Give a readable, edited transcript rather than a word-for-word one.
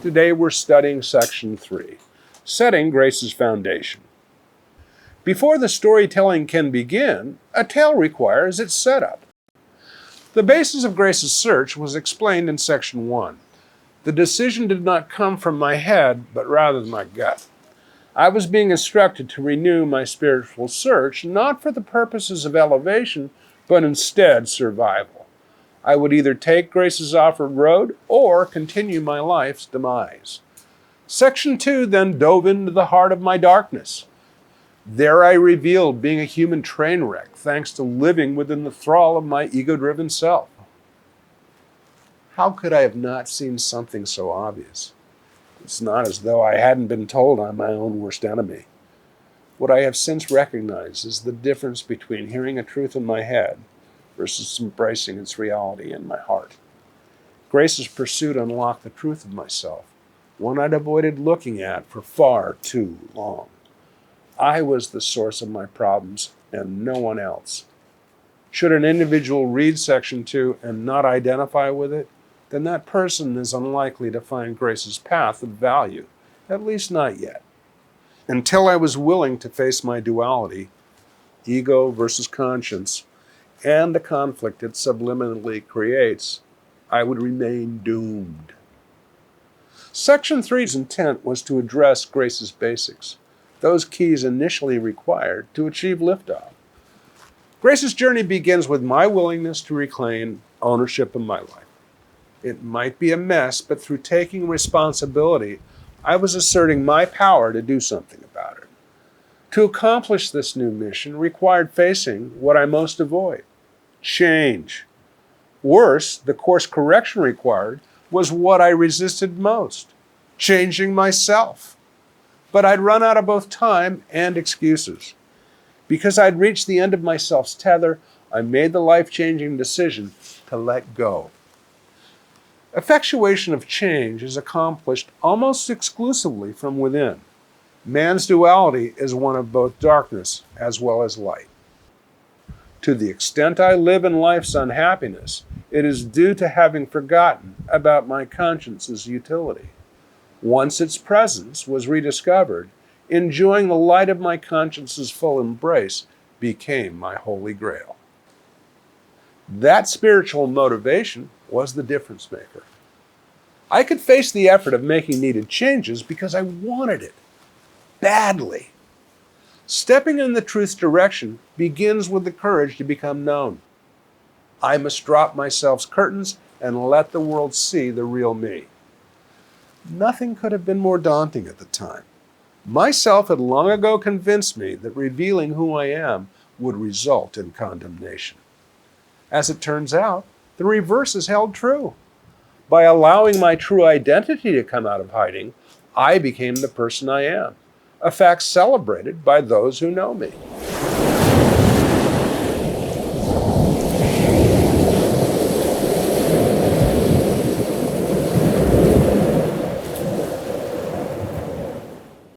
Today we're studying Section 3, Setting Grace's Foundation. Before the storytelling can begin, a tale requires its setup. The basis of Grace's search was explained in Section 1. The decision did not come from my head, but rather my gut. I was being instructed to renew my spiritual search, not for the purposes of elevation, but instead survival. I would either take Grace's offered road or continue my life's demise. Section 2 then dove into the heart of my darkness. There I revealed being a human train wreck, thanks to living within the thrall of my ego-driven self. How could I have not seen something so obvious? It's not as though I hadn't been told I'm my own worst enemy. What I have since recognized is the difference between hearing a truth in my head versus embracing its reality in my heart. Grace's pursuit unlocked the truth of myself, one I'd avoided looking at for far too long. I was the source of my problems and no one else. Should an individual read Section 2 and not identify with it, then that person is unlikely to find Grace's path of value, at least not yet. Until I was willing to face my duality, ego versus conscience, and the conflict it subliminally creates, I would remain doomed. Section 3's intent was to address Grace's basics, those keys initially required to achieve liftoff. Grace's journey begins with my willingness to reclaim ownership of my life. It might be a mess, but through taking responsibility, I was asserting my power to do something about it. To accomplish this new mission required facing what I most avoid: change. Worse, the course correction required was what I resisted most: changing myself. But I'd run out of both time and excuses. Because I'd reached the end of my self's tether, I made the life-changing decision to let go. Effectuation of change is accomplished almost exclusively from within. Man's duality is one of both darkness as well as light. To the extent I live in life's unhappiness, it is due to having forgotten about my conscience's utility. Once its presence was rediscovered, enjoying the light of my conscience's full embrace became my holy grail. That spiritual motivation was the difference maker. I could face the effort of making needed changes because I wanted it badly. Stepping in the truth's direction begins with the courage to become known. I must drop my self's curtains and let the world see the real me. Nothing could have been more daunting at the time. Myself had long ago convinced me that revealing who I am would result in condemnation. As it turns out, the reverse is held true. By allowing my true identity to come out of hiding, I became the person I am, a fact celebrated by those who know me.